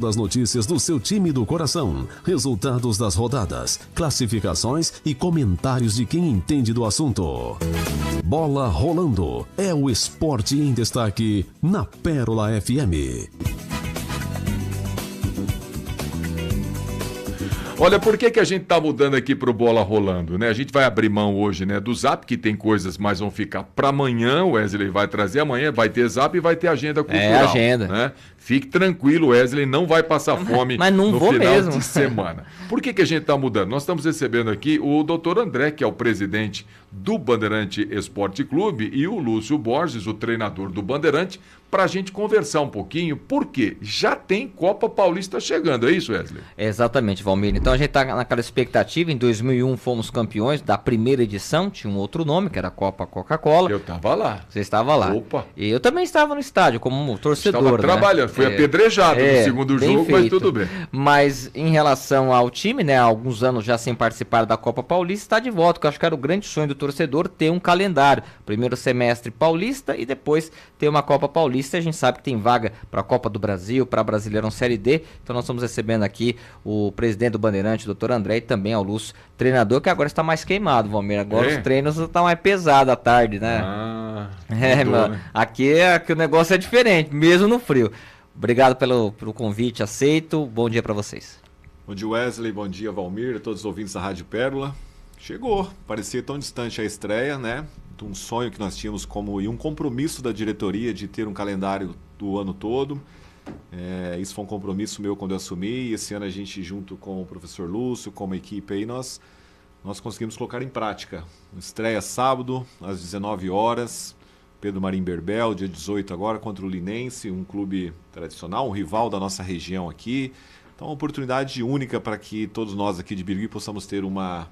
Das notícias do seu time do coração, resultados das rodadas, classificações e comentários de quem entende do assunto. Bola Rolando é o esporte em destaque na Pérola FM. Olha, por que a gente tá mudando aqui pro Bola Rolando, né? A gente vai abrir mão hoje, né, do Zap, que tem coisas, mas vão ficar para amanhã. O Wesley vai trazer amanhã, vai ter Zap e vai ter agenda cultural. É, agenda. Né? Fique tranquilo, Wesley não vai passar fome mas não no vou final mesmo. de semana. Por que a gente tá mudando? Nós estamos recebendo aqui o Dr. André, que é o presidente do Bandeirante Esporte Clube, e o Lúcio Borges, o treinador do Bandeirante, para a gente conversar um pouquinho, porque já tem Copa Paulista chegando, é isso, Wesley? Exatamente, Valmir. Então a gente está naquela expectativa. Em 2001 fomos campeões da primeira edição, tinha um outro nome, que era a Copa Coca-Cola. Eu estava lá. Você estava lá. Opa. E eu também estava no estádio como torcedor. Estava trabalhando, fui apedrejado no segundo jogo, feito. mas tudo bem. Mas em relação ao time, né, há alguns anos já sem participar da Copa Paulista, está de volta, que eu acho que era o grande sonho do torcedor, ter um calendário. Primeiro semestre paulista e depois ter uma Copa Paulista. A gente sabe que tem vaga para a Copa do Brasil, para Brasileirão Série D. Então nós estamos recebendo aqui o presidente do Bandeirante, o Dr. André, e também ao Lúcio, treinador, que agora está mais queimado, Valmir. Agora os treinos estão mais pesados à tarde, né? Mano, né? Aqui o negócio é diferente, mesmo no frio. Obrigado pelo convite, aceito. Bom dia para vocês. Bom dia, Wesley. Bom dia, Valmir, a todos os ouvintes da Rádio Pérola. Chegou, parecia tão distante a estreia, né? De um sonho que nós tínhamos e um compromisso da diretoria de ter um calendário do ano todo. Isso foi um compromisso meu quando eu assumi, e esse ano a gente, junto com o professor Lúcio, com uma equipe aí, nós conseguimos colocar em prática. Estreia sábado, às 19 horas, Pedro Marim Berbel, dia 18 agora, contra o Linense, um clube tradicional, um rival da nossa região aqui. Então, uma oportunidade única para que todos nós aqui de Birigui possamos ter uma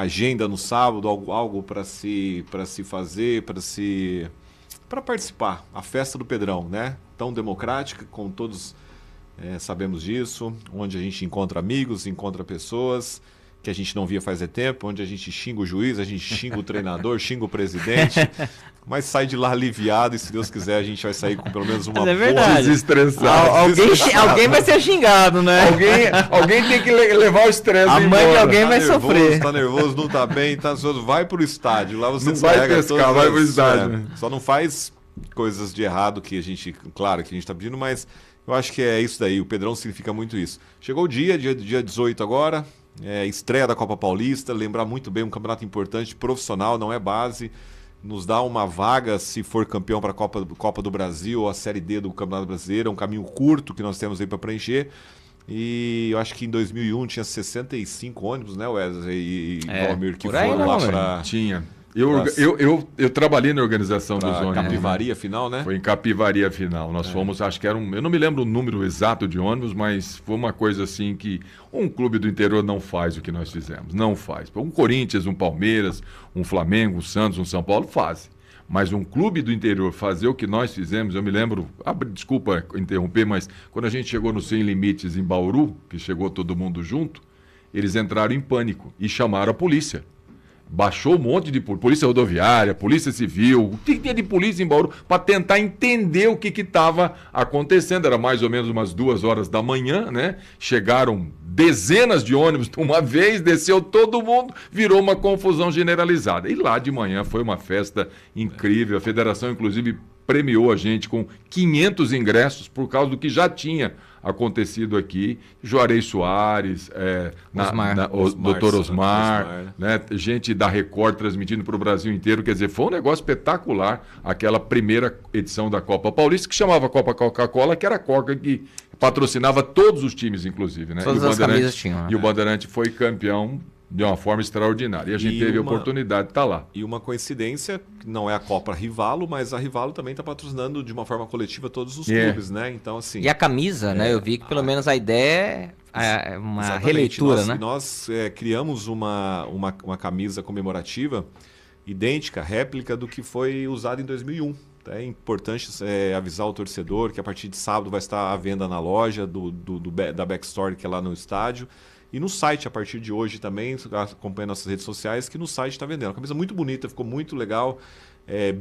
agenda no sábado, algo para se fazer, para participar. A festa do Pedrão, né? Tão democrática, com todos sabemos disso, onde a gente encontra amigos, encontra pessoas que a gente não via faz tempo, onde a gente xinga o juiz, a gente xinga o treinador, xinga o presidente, mas sai de lá aliviado, e se Deus quiser a gente vai sair com pelo menos uma boa desestressada. Alguém vai ser xingado, né? Alguém tem que levar o estresse embora. A mãe de alguém vai sofrer. Tá nervoso, não tá bem, tá ansioso, vai pro estádio, lá você não vai pescar, vai pro estádio. Só não faz coisas de errado que a gente, claro que a gente tá pedindo, mas eu acho que é isso daí, o Pedrão significa muito isso. Chegou o dia 18 agora, estreia da Copa Paulista, lembrar muito bem, um campeonato importante, profissional, não é base, nos dá uma vaga se for campeão para a Copa do Brasil ou a Série D do Campeonato Brasileiro, é um caminho curto que nós temos aí para preencher. E eu acho que em 2001 tinha 65 ônibus, né, Wesley e Valmir, que foram lá para... Tinha. Eu trabalhei na organização dos ônibus. Capivaria final, né? Foi em Capivaria final. Nós fomos, acho que era eu não me lembro o número exato de ônibus, mas foi uma coisa assim que um clube do interior não faz o que nós fizemos. Não faz. Um Corinthians, um Palmeiras, um Flamengo, um Santos, um São Paulo fazem. Mas um clube do interior fazer o que nós fizemos, eu me lembro, desculpa interromper, mas quando a gente chegou no Sem Limites em Bauru, que chegou todo mundo junto, eles entraram em pânico e chamaram a polícia. Baixou um monte de polícia rodoviária, polícia civil, o que tinha de polícia em Bauru, para tentar entender o que estava acontecendo. Era mais ou menos umas 2 horas da manhã, né? Chegaram dezenas de ônibus de uma vez, desceu todo mundo, virou uma confusão generalizada. E lá de manhã foi uma festa incrível. A federação, inclusive, premiou a gente com 500 ingressos por causa do que já tinha acontecido aqui. Juarez Soares, o Dr. Osmar, né? Gente da Record transmitindo para o Brasil inteiro. Quer dizer, foi um negócio espetacular aquela primeira edição da Copa Paulista, que chamava Copa Coca-Cola, que era a Coca que patrocinava todos os times, inclusive. Né? Todas as camisas tinham. E o Bandeirante foi campeão de uma forma extraordinária. E a gente teve a oportunidade de estar lá. E uma coincidência, não é a Copa Rivalo, mas a Rivalo também está patrocinando de uma forma coletiva todos os clubes, né? Então, assim... E a camisa, né? Eu vi que pelo menos a ideia é uma releitura, né? Nós criamos uma camisa comemorativa idêntica, réplica do que foi usado em 2001. É importante avisar o torcedor que a partir de sábado vai estar à venda na loja da Backstory, que é lá no estádio. E no site, a partir de hoje também, acompanha nossas redes sociais, que no site está vendendo. Uma camisa muito bonita, ficou muito legal.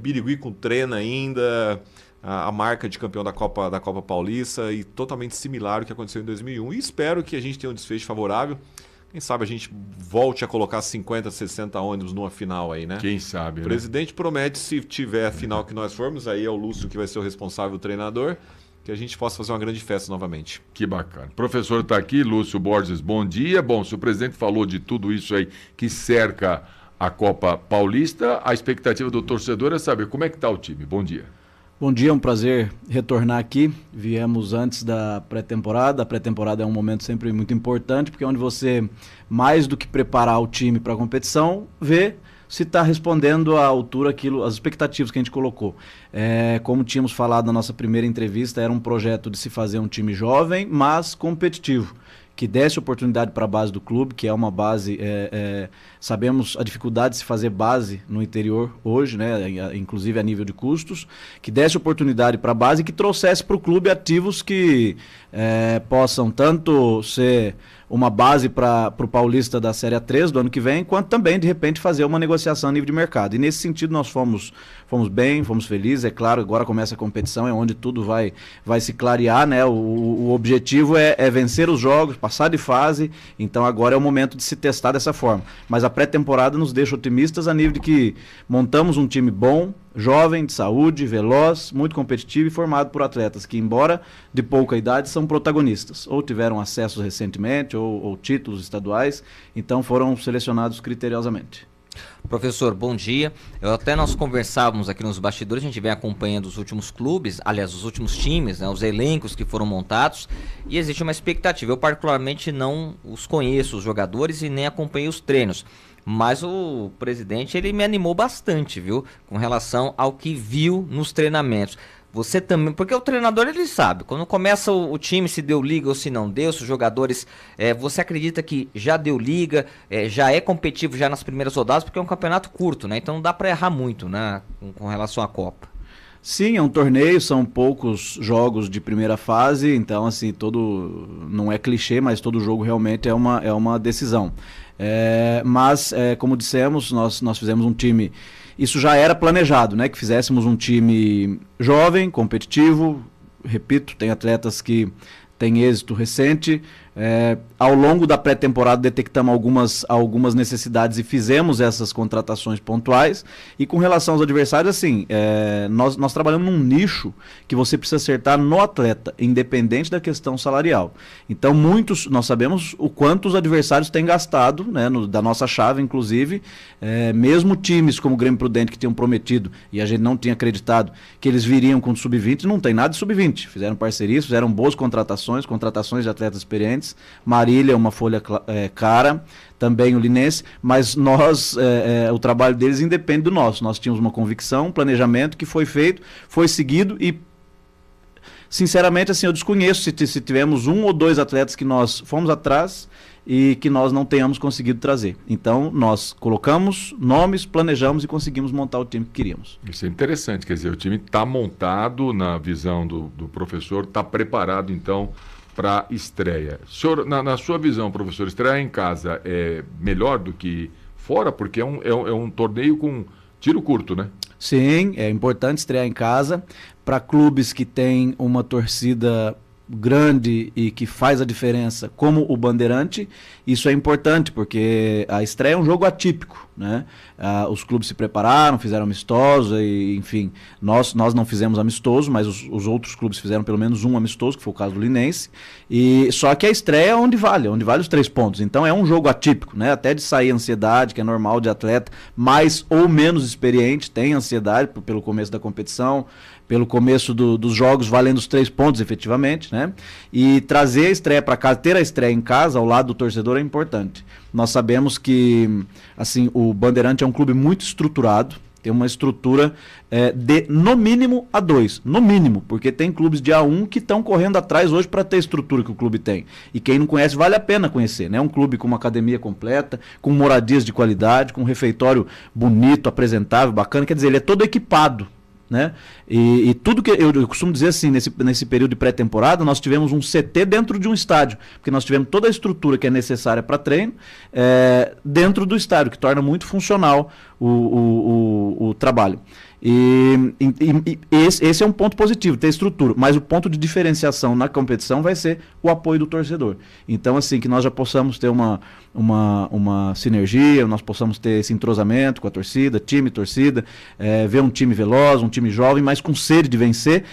Birigui com treina ainda. a marca de campeão da Copa Paulista e totalmente similar ao que aconteceu em 2001. E espero que a gente tenha um desfecho favorável. Quem sabe a gente volte a colocar 50, 60 ônibus numa final aí, né? Quem sabe, O presidente promete, se tiver a final que nós formos, aí é o Lúcio que vai ser o responsável, o treinador, que a gente possa fazer uma grande festa novamente. Que bacana. O professor está aqui, Lúcio Borges, bom dia. Bom, se o presidente falou de tudo isso aí que cerca a Copa Paulista, a expectativa do torcedor é saber como é que está o time. Bom dia. Bom dia, é um prazer retornar aqui. Viemos antes da pré-temporada. A pré-temporada é um momento sempre muito importante, porque é onde você, mais do que preparar o time para a competição, vê se está respondendo à altura as expectativas que a gente colocou. Como tínhamos falado na nossa primeira entrevista, era um projeto de se fazer um time jovem, mas competitivo, que desse oportunidade para a base do clube, que é uma base, sabemos a dificuldade de se fazer base no interior hoje, né, inclusive a nível de custos, que desse oportunidade para a base e que trouxesse para o clube ativos que possam tanto ser uma base para o Paulista da Série A3 do ano que vem, quanto também, de repente, fazer uma negociação a nível de mercado. E nesse sentido nós fomos bem, fomos felizes. É claro, agora começa a competição, é onde tudo vai se clarear, né? O objetivo é vencer os jogos, passar de fase, então agora é o momento de se testar dessa forma. Mas a pré-temporada nos deixa otimistas a nível de que montamos um time bom, jovem, de saúde, veloz, muito competitivo e formado por atletas que, embora de pouca idade, são protagonistas. Ou tiveram acessos recentemente, ou títulos estaduais, então foram selecionados criteriosamente. Professor, bom dia. Nós conversávamos aqui nos bastidores, a gente vem acompanhando os últimos clubes, aliás, os últimos times, né, os elencos que foram montados, e existe uma expectativa. Eu particularmente não os conheço, os jogadores, e nem acompanhei os treinos. Mas o presidente, ele me animou bastante, viu? Com relação ao que viu nos treinamentos. Você também, porque o treinador, ele sabe, quando começa o time, se deu liga ou se não deu, se os jogadores, você acredita que já deu liga, já é competitivo já nas primeiras rodadas, porque é um campeonato curto, né? Então não dá para errar muito, né? Com relação à Copa. Sim, é um torneio, são poucos jogos de primeira fase, então assim, não é clichê, mas todo jogo realmente é uma decisão. Mas, como dissemos, nós fizemos um time, isso já era planejado, né? Que fizéssemos um time jovem, competitivo, repito, tem atletas que têm êxito recente. Ao longo da pré-temporada detectamos algumas necessidades e fizemos essas contratações pontuais. E com relação aos adversários, assim, nós trabalhamos num nicho que você precisa acertar no atleta, independente da questão salarial. Então nós sabemos o quanto os adversários têm gastado, né, da nossa chave, inclusive, mesmo times como o Grêmio Prudente, que tinham prometido, e a gente não tinha acreditado, que eles viriam com sub-20, não tem nada de sub-20. Fizeram parcerias, fizeram boas contratações de atletas experientes. Marília, uma folha cara, também o Linense, mas o trabalho deles independe do nosso. Nós tínhamos uma convicção, um planejamento que foi feito, foi seguido e, sinceramente, assim, eu desconheço se tivemos um ou dois atletas que nós fomos atrás e que nós não tenhamos conseguido trazer. Então, nós colocamos nomes, planejamos e conseguimos montar o time que queríamos. Isso é interessante, quer dizer, o time está montado na visão do professor, está preparado, então, para estreia. Senhor, na sua visão, professor, estreia em casa é melhor do que fora? Porque é um torneio com tiro curto, né? Sim, é importante estrear em casa. Para clubes que têm uma torcida grande e que faz a diferença, como o Bandeirante, isso é importante, porque a estreia é um jogo atípico, né? Os clubes se prepararam, fizeram amistoso, e, enfim, nós não fizemos amistoso, mas os outros clubes fizeram pelo menos um amistoso, que foi o caso do Linense, e só que a estreia é onde vale os 3 pontos, então é um jogo atípico, né? Até de sair ansiedade, que é normal de atleta, mais ou menos experiente, tem ansiedade pelo começo da competição, pelo começo dos jogos valendo os 3 pontos efetivamente, né? E trazer a estreia para casa, ter a estreia em casa ao lado do torcedor é importante. Nós sabemos que, assim, o Bandeirante é um clube muito estruturado, tem uma estrutura de no mínimo A2, no mínimo, porque tem clubes de A1 que estão correndo atrás hoje para ter a estrutura que o clube tem. E quem não conhece, vale a pena conhecer, né? Um clube com uma academia completa, com moradias de qualidade, com um refeitório bonito, apresentável, bacana, quer dizer, ele é todo equipado, né? E tudo que eu costumo dizer assim, nesse período de pré-temporada, nós tivemos um CT dentro de um estádio, porque nós tivemos toda a estrutura que é necessária para treino dentro do estádio, que torna muito funcional o trabalho. E esse é um ponto positivo, ter estrutura. Mas o ponto de diferenciação na competição vai ser o apoio do torcedor. Então, assim, que nós já possamos ter uma sinergia, nós possamos ter esse entrosamento com a torcida, time, torcida, ver um time veloz, um time jovem, mas com sede de vencer,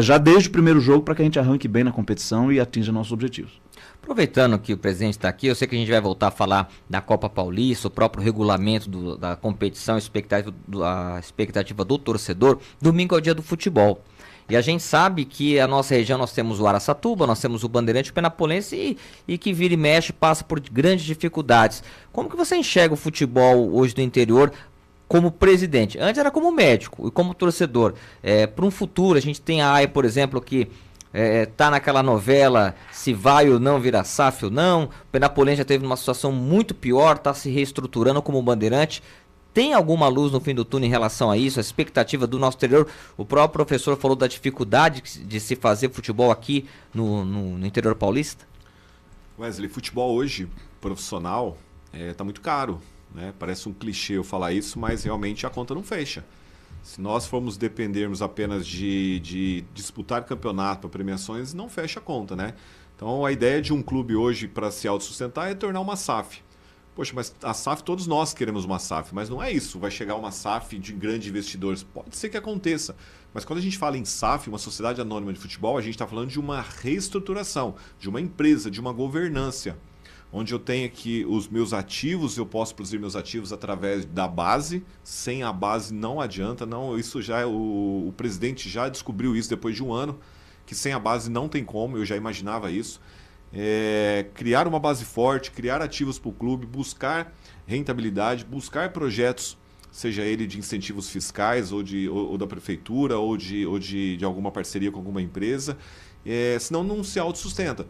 já desde o primeiro jogo, para que a gente arranque bem na competição e atinja nossos objetivos. Aproveitando que o presidente está aqui, eu sei que a gente vai voltar a falar da Copa Paulista, o próprio regulamento da competição, a expectativa do torcedor. Domingo é o dia do futebol. E a gente sabe que a nossa região, nós temos o Araçatuba, nós temos o Bandeirante, o Penapolense e que vira e mexe, passa por grandes dificuldades. Como que você enxerga o futebol hoje do interior como presidente? Antes era como médico e como torcedor. Para um futuro, a gente tem a AIA, por exemplo, que tá naquela novela se vai ou não virar SAF ou não. O Penapolense já teve uma situação muito pior, está se reestruturando como Bandeirante. Tem alguma luz no fim do túnel em relação a isso? A expectativa do nosso interior? O próprio professor falou da dificuldade de se fazer futebol aqui no interior paulista. Wesley, futebol hoje, profissional, tá muito caro, né? Parece um clichê eu falar isso, mas realmente a conta não fecha. Se nós formos dependermos apenas de disputar campeonato para premiações, não fecha a conta, né? Então a ideia de um clube hoje para se autossustentar é tornar uma SAF. Poxa, mas a SAF, todos nós queremos uma SAF, mas não é isso. Vai chegar uma SAF de grandes investidores. Pode ser que aconteça. Mas quando a gente fala em SAF, uma sociedade anônima de futebol, a gente está falando de uma reestruturação, de uma empresa, de uma governança. Onde eu tenho aqui os meus ativos, eu posso produzir meus ativos através da base. Sem a base não adianta, não. Isso já o presidente já descobriu isso depois de um ano, que sem a base não tem como, eu já imaginava isso. Criar uma base forte, criar ativos para o clube, buscar rentabilidade, buscar projetos, seja ele de incentivos fiscais ou da prefeitura ou de alguma parceria com alguma empresa, senão não se autossustenta.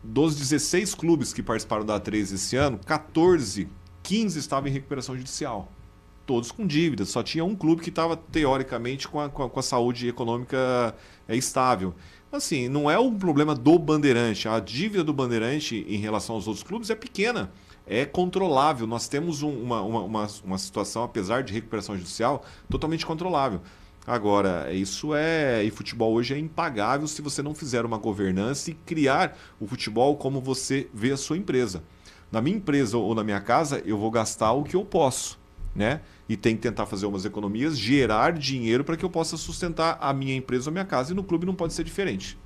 Dos 16 clubes que participaram da A3 esse ano, 15 estavam em recuperação judicial. Todos com dívidas. Só tinha um clube que estava, teoricamente, com a saúde econômica estável. Assim, não é um problema do Bandeirante. A dívida do Bandeirante em relação aos outros clubes é pequena. É controlável. Nós temos uma situação, apesar de recuperação judicial, totalmente controlável. Agora, e futebol hoje é impagável se você não fizer uma governança e criar o futebol como você vê a sua empresa. Na minha empresa ou na minha casa, eu vou gastar o que eu posso, né? E tem que tentar fazer umas economias, gerar dinheiro para que eu possa sustentar a minha empresa ou a minha casa, e no clube não pode ser diferente.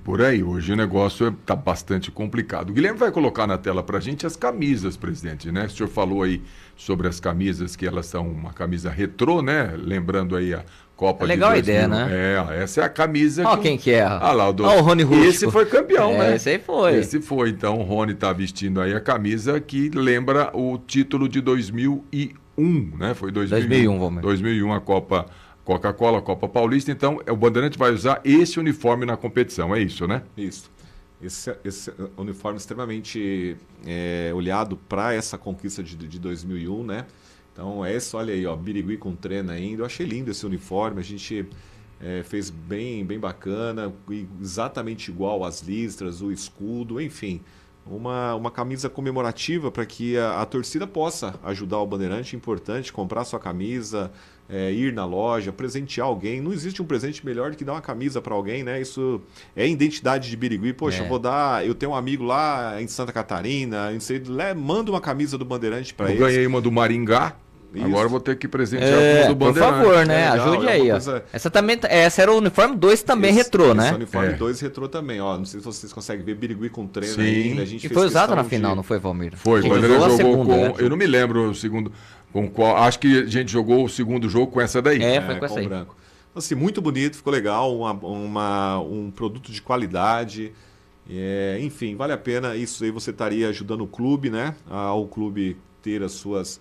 Por aí, hoje o negócio está bastante complicado. O Guilherme vai colocar na tela para a gente as camisas, presidente, né? O senhor falou aí sobre as camisas, que elas são uma camisa retrô, né? Lembrando aí a Copa legal de 2000. A ideia, né? Essa é a camisa. Olha quem que é. Lá, o Rony Rústico. Esse foi campeão, né? Esse aí foi. Esse foi. Então o Rony está vestindo aí a camisa que lembra o título de 2001, né? Foi 2001, vamos ver. 2001 a Copa Coca-Cola, Copa Paulista. Então o Bandeirante vai usar esse uniforme na competição, é isso, né? Isso. Esse uniforme extremamente olhado para essa conquista de 2001, né? Então, olha aí, ó, Birigui com treino ainda. Eu achei lindo esse uniforme, a gente fez bem bacana, exatamente igual as listras, o escudo, enfim. Uma camisa comemorativa para que a torcida possa ajudar o Bandeirante. Importante comprar sua camisa, ir na loja, presentear alguém. Não existe um presente melhor do que dar uma camisa para alguém, né? Isso é identidade de Birigui. Poxa, eu tenho um amigo lá em Santa Catarina, manda uma camisa do Bandeirante para ele. Eu ganhei uma do Maringá. Isso. Agora eu vou ter que presentear uma do Bandeirante. Por favor, né? Ajude aí, ó. Essa era o uniforme 2 também retrô, né? Esse uniforme 2 retrô também, ó. Não sei se vocês conseguem ver Birigui com treino ainda. A gente foi usado na final, não foi, Valmir? Foi, o Bandeirante jogou com... Eu não me lembro o segundo... Com qual? Acho que a gente jogou o segundo jogo com essa daí. Foi com essa aí. Branco. Assim, muito bonito, ficou legal. Um produto de qualidade. Enfim, vale a pena. Isso aí você estaria ajudando o clube, né? Ao clube ter as suas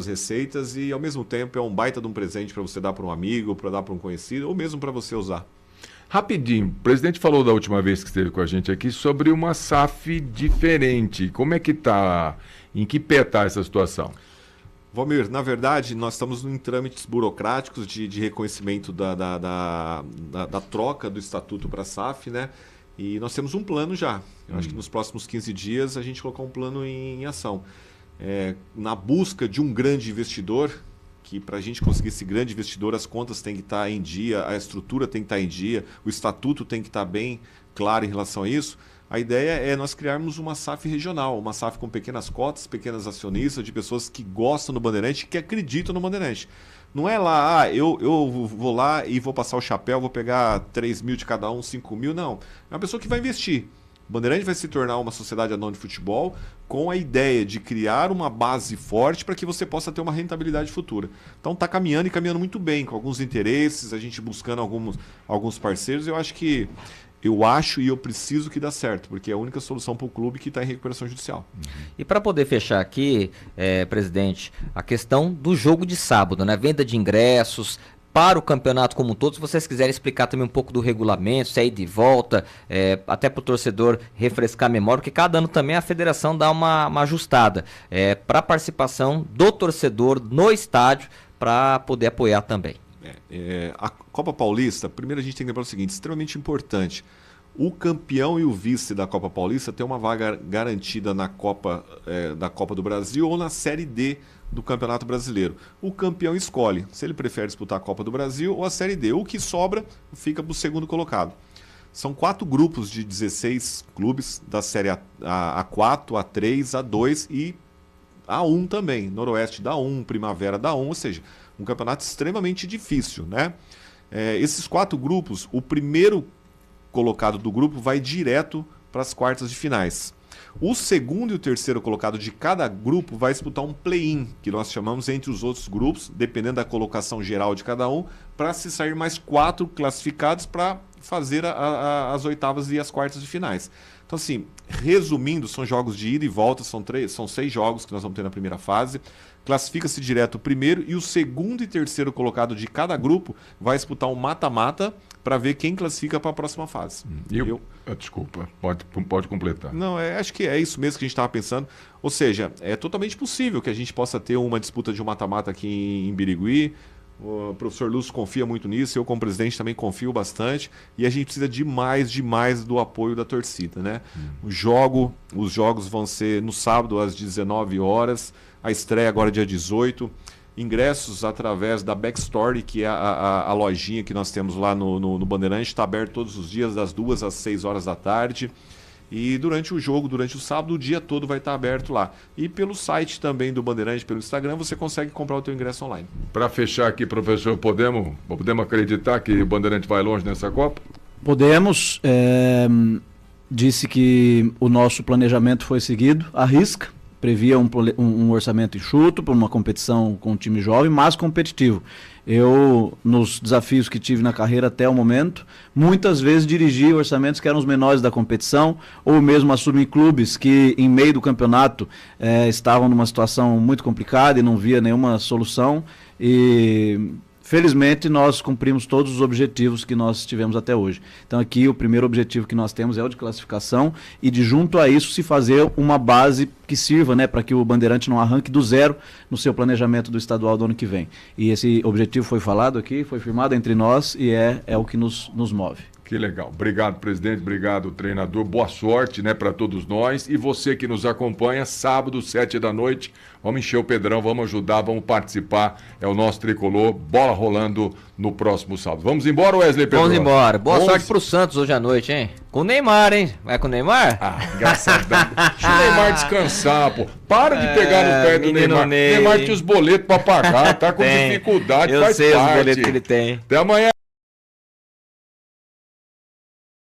receitas, e ao mesmo tempo é um baita de um presente para você dar para um amigo, para dar para um conhecido, ou mesmo para você usar. Rapidinho, o presidente falou da última vez que esteve com a gente aqui sobre uma SAF diferente. Como é que está? Em que pé está essa situação? Valmir, na verdade, nós estamos em trâmites burocráticos de reconhecimento da troca do estatuto para a SAF, né? E nós temos um plano já. Eu acho que nos próximos 15 dias a gente colocar um plano em ação. Na busca de um grande investidor que para a gente conseguir esse grande investidor, as contas têm que estar em dia, a estrutura tem que estar em dia, o estatuto tem que estar bem claro em relação a isso. A ideia é nós criarmos uma SAF regional, uma SAF com pequenas cotas, pequenas acionistas, de pessoas que gostam do Bandeirante, que acreditam no Bandeirante. Não é lá, eu vou lá e vou passar o chapéu, vou pegar 3 mil de cada um, 5 mil, não. É uma pessoa que vai investir. O Bandeirante vai se tornar uma sociedade anônima de futebol com a ideia de criar uma base forte para que você possa ter uma rentabilidade futura. Então está caminhando e caminhando muito bem, com alguns interesses, a gente buscando alguns parceiros. Eu acho e eu preciso que dê certo, porque é a única solução para o clube que está em recuperação judicial. E para poder fechar aqui, presidente, a questão do jogo de sábado, né? Venda de ingressos para o campeonato como um todo. Se vocês quiserem explicar também um pouco do regulamento, se é ida e volta, até para o torcedor refrescar a memória, porque cada ano também a federação dá uma ajustada para a participação do torcedor no estádio para poder apoiar também. A Copa Paulista, primeiro a gente tem que lembrar o seguinte, extremamente importante. O campeão e o vice da Copa Paulista tem uma vaga garantida na Copa, da Copa do Brasil ou na Série D do Campeonato Brasileiro. O campeão escolhe se ele prefere disputar a Copa do Brasil ou a Série D. O que sobra fica para o segundo colocado. São 4 grupos de 16 clubes da Série A4, A3, A2 e A1 também. Noroeste da 1, Primavera da 1, ou seja, um campeonato extremamente difícil, né? Esses 4 grupos, o primeiro colocado do grupo vai direto para as quartas de finais. O segundo e o terceiro colocado de cada grupo vai disputar um play-in, que nós chamamos entre os outros grupos, dependendo da colocação geral de cada um, para se sair mais 4 classificados para fazer as oitavas e as quartas de finais. Então, assim, resumindo, são jogos de ida e volta, são 6 jogos que nós vamos ter na primeira fase. Classifica-se direto o primeiro e o segundo e terceiro colocado de cada grupo vai disputar um mata-mata para ver quem classifica para a próxima fase. Desculpa, pode completar. Não, acho que é isso mesmo que a gente estava pensando. Ou seja, é totalmente possível que a gente possa ter uma disputa de um mata-mata aqui em Birigui. O professor Lúcio confia muito nisso, eu como presidente também confio bastante, e a gente precisa demais do apoio da torcida, né? Os jogos vão ser no sábado às 19 horas, a estreia agora dia 18, ingressos através da Backstory, que é a lojinha que nós temos lá no Bandeirante, está aberto todos os dias das 2 às 6 horas da tarde. E durante o jogo, durante o sábado, o dia todo vai estar aberto lá. E pelo site também do Bandeirante, pelo Instagram, você consegue comprar o teu ingresso online. Para fechar aqui, professor, podemos acreditar que o Bandeirante vai longe nessa Copa? Podemos. Disse que o nosso planejamento foi seguido à risca. Previa um orçamento enxuto para uma competição com um time jovem, mas competitivo. Eu, nos desafios que tive na carreira até o momento, muitas vezes dirigi orçamentos que eram os menores da competição, ou mesmo assumi clubes que, em meio do campeonato, estavam numa situação muito complicada e não via nenhuma solução. E felizmente nós cumprimos todos os objetivos que nós tivemos até hoje. Então aqui o primeiro objetivo que nós temos é o de classificação e de junto a isso se fazer uma base que sirva, né, para que o Bandeirante não arranque do zero no seu planejamento do estadual do ano que vem. E esse objetivo foi falado aqui, foi firmado entre nós e é o que nos move. Que legal. Obrigado, presidente. Obrigado, treinador. Boa sorte, né, para todos nós. E você que nos acompanha, sábado, 7 da noite, vamos encher o Pedrão, vamos ajudar, vamos participar. É o nosso tricolor. Bola rolando no próximo sábado. Vamos embora, Wesley Pedro? Vamos embora. Boa sorte pro Santos hoje à noite, hein? Com o Neymar, hein? Vai com o Neymar? Engraçadão. Deixa o Neymar descansar, pô. Para de pegar no pé do Neymar. Neymar tinha os boletos para pagar, tá com dificuldade, eu faz sei parte. Os boletos que ele tem. Até amanhã.